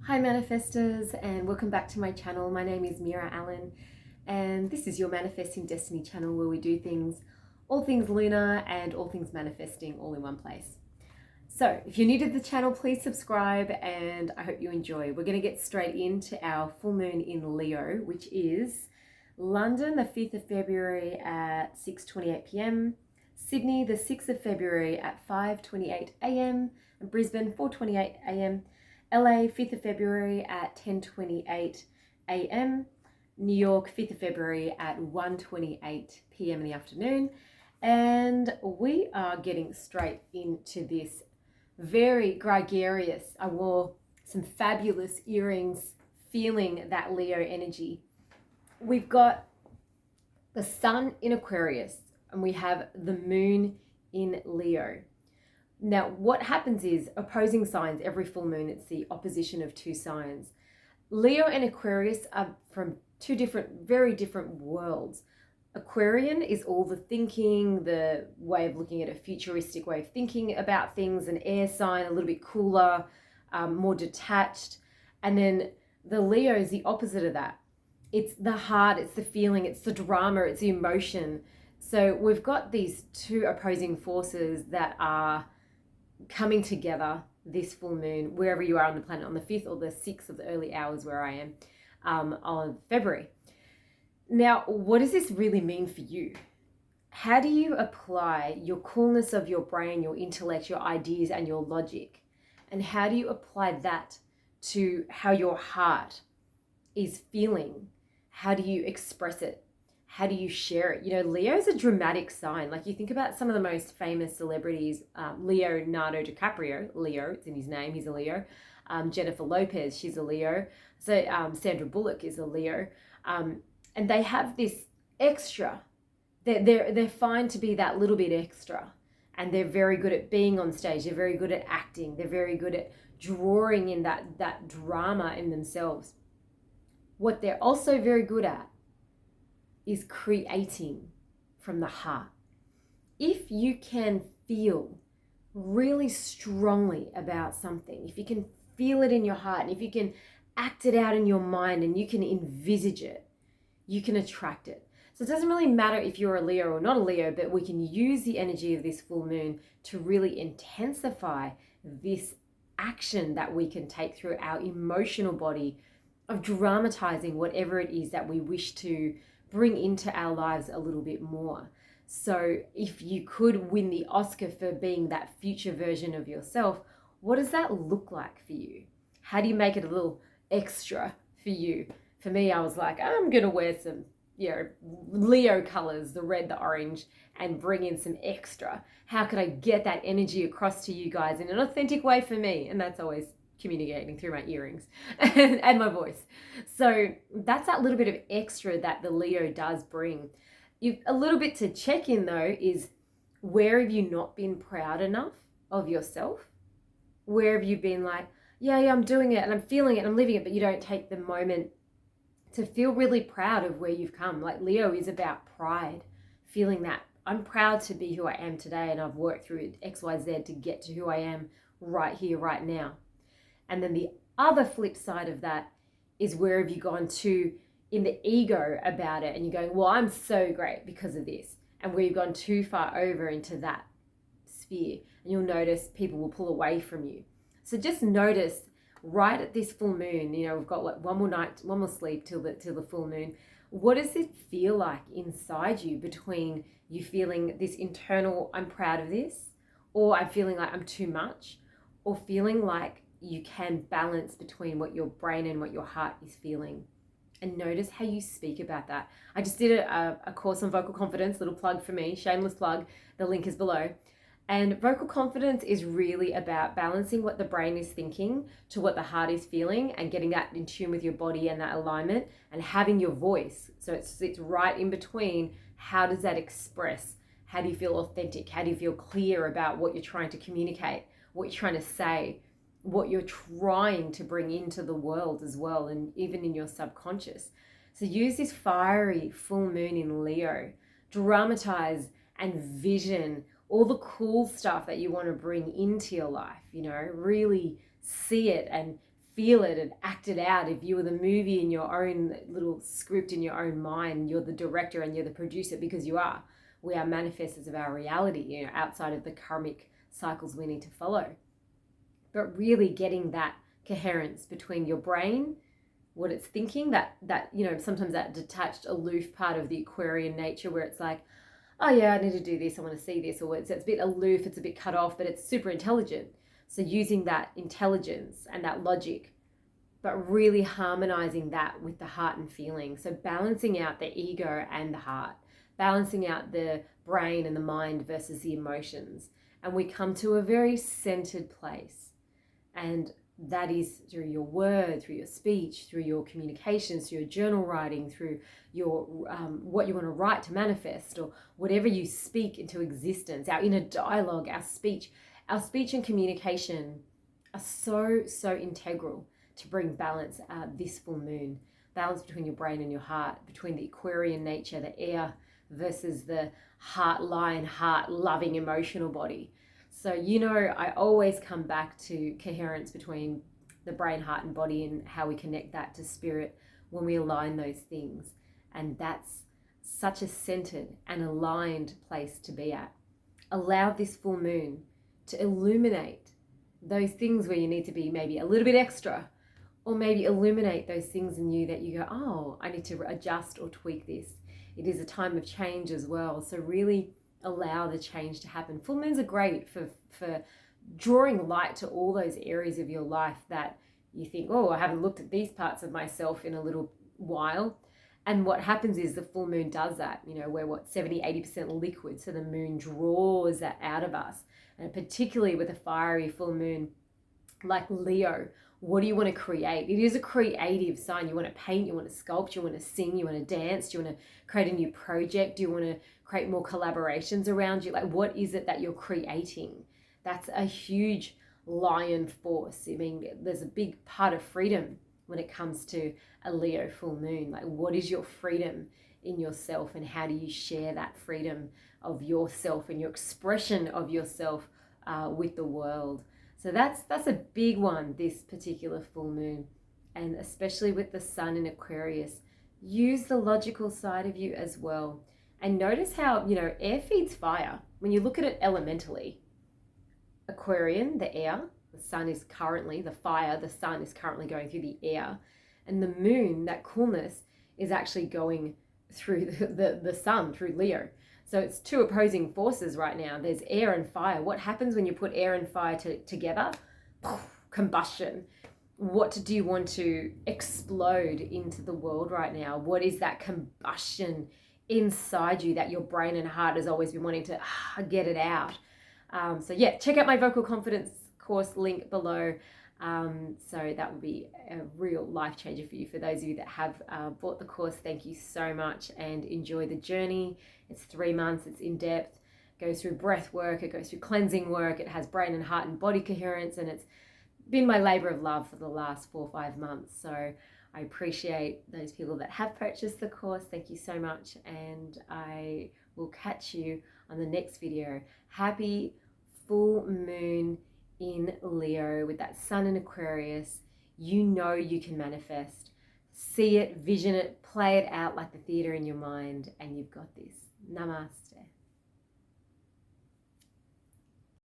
Hi manifestors, and welcome back to my channel. My name is Meera Allen and this is your Manifesting Destiny channel where we do things, all things lunar and all things manifesting all in one place. So if you're new to the channel, please subscribe and I hope you enjoy. We're going to get straight into our full moon in Leo, which is London the 5th of February at 6:28 p.m, Sydney the 6th of February at 5:28 a.m, and Brisbane 4:28 a.m, LA 5th of February at 10:28 a.m, New York 5th of February at 1:28 p.m. in the afternoon. And we are getting straight into this very gregarious. I wore some fabulous earrings, feeling that Leo energy. We've got the sun in Aquarius and we have the moon in Leo. Now, what happens is opposing signs, every full moon, it's the opposition of two signs. Leo and Aquarius are from two very different worlds. Aquarian is all the thinking, the way of looking at a futuristic way of thinking about things, an air sign, a little bit cooler, more detached. And then the Leo is the opposite of that. It's the heart, it's the feeling, it's the drama, it's the emotion. So we've got these two opposing forces that are coming together this full moon, wherever you are on the planet, on the 5th or the 6th of the early hours where I am, on February. Now, what does this really mean for you? How do you apply your coolness of your brain, your intellect, your ideas, and your logic? And how do you apply that to how your heart is feeling? How do you express it? How do you share it? You know, Leo is a dramatic sign. Like you think about some of the most famous celebrities, Leonardo DiCaprio, Leo, it's in his name, he's a Leo. Jennifer Lopez, she's a Leo. So Sandra Bullock is a Leo. And they have this extra. They're fine to be that little bit extra. And they're very good at being on stage. They're very good at acting. They're very good at drawing in that drama in themselves. What they're also very good at is creating from the heart. If you can feel really strongly about something, if you can feel it in your heart, and if you can act it out in your mind and you can envisage it, you can attract it. So it doesn't really matter if you're a Leo or not a Leo, but we can use the energy of this full moon to really intensify this action that we can take through our emotional body of dramatizing whatever it is that we wish to bring into our lives a little bit more. So if you could win the Oscar for being that future version of yourself, what does that look like for you? How do you make it a little extra for you? For me, I was like, I'm going to wear some, Leo colors, the red, the orange, and bring in some extra. How could I get that energy across to you guys in an authentic way for me? And that's always communicating through my earrings and my voice. So that's that little bit of extra that the Leo does bring. A little bit to check in though is, where have you not been proud enough of yourself? Where have you been like, yeah, I'm doing it and I'm feeling it and I'm living it, but you don't take the moment to feel really proud of where you've come. Like Leo is about pride, feeling that I'm proud to be who I am today and I've worked through X, Y, Z to get to who I am right here, right now. And then the other flip side of that is, where have you gone to in the ego about it and you're going, well, I'm so great because of this, and where you've gone too far over into that sphere, and you'll notice people will pull away from you. So just notice right at this full moon, we've got like one more night, one more sleep till the full moon. What does it feel like inside you, between you feeling this internal, I'm proud of this, or I'm feeling like I'm too much, or feeling like you can balance between what your brain and what your heart is feeling? And notice how you speak about that. I just did a course on vocal confidence, little plug for me, shameless plug, the link is below. And vocal confidence is really about balancing what the brain is thinking to what the heart is feeling, and getting that in tune with your body and that alignment, and having your voice. So it's right in between. How does that express? How do you feel authentic? How do you feel clear about what you're trying to communicate, what you're trying to say, what you're trying to bring into the world as well, and even in your subconscious? So use this fiery full moon in Leo, dramatize and vision all the cool stuff that you want to bring into your life, really see it and feel it and act it out. If you were the movie in your own little script in your own mind, you're the director and you're the producer, because you are. We are manifestors of our reality, outside of the karmic cycles we need to follow. But really getting that coherence between your brain, what it's thinking, that sometimes that detached, aloof part of the Aquarian nature where it's like, oh yeah, I need to do this, I want to see this, or it's a bit aloof, it's a bit cut off, but it's super intelligent. So using that intelligence and that logic, but really harmonizing that with the heart and feeling. So balancing out the ego and the heart, balancing out the brain and the mind versus the emotions. And we come to a very centered place. And that is through your word, through your speech, through your communications, through your journal writing, through your what you want to write to manifest, or whatever you speak into existence, our inner dialogue, our speech and communication are so integral to bring balance this full moon. Balance between your brain and your heart, between the Aquarian nature, the air, versus the heart loving emotional body. So, I always come back to coherence between the brain, heart, and body, and how we connect that to spirit when we align those things. And that's such a centered and aligned place to be at. Allow this full moon to illuminate those things where you need to be maybe a little bit extra, or maybe illuminate those things in you that you go, oh, I need to adjust or tweak this. It is a time of change as well. So really allow the change to happen. Full moons are great for drawing light to all those areas of your life that you think, oh, I haven't looked at these parts of myself in a little while. And what happens is the full moon does that. We're 70-80% liquid. So the moon draws that out of us. And particularly with a fiery full moon like Leo, what do you want to create? It is a creative sign. You want to paint, you want to sculpt, you want to sing, you want to dance, do you want to create a new project? Do you want to create more collaborations around you? Like, what is it that you're creating? That's a huge lion force. I mean, there's a big part of freedom when it comes to a Leo full moon. Like, what is your freedom in yourself, and how do you share that freedom of yourself and your expression of yourself with the world? So that's a big one, this particular full moon. And especially with the sun in Aquarius, use the logical side of you as well. And notice how, air feeds fire. When you look at it elementally, Aquarian, the air, the sun is currently, the fire, the sun is currently going through the air. And the moon, that coolness, is actually going through the sun, through Leo. So it's two opposing forces right now. There's air and fire. What happens when you put air and fire together? Combustion. What do you want to explode into the world right now? What is that combustion inside you that your brain and heart has always been wanting to get it out? So yeah, check out my vocal confidence course link below. So that would be a real life changer for you. For those of you that have bought the course, thank you so much, and enjoy the journey. It's 3 months, it's in depth, goes through breath work, it goes through cleansing work, it has brain and heart and body coherence, and it's been my labor of love for the last 4 or 5 months. So I appreciate those people that have purchased the course. Thank you so much, and I will catch you on the next video. Happy full moon in Leo with that sun in Aquarius. You can manifest. See it, vision it, play it out like the theater in your mind, and you've got this. Namaste.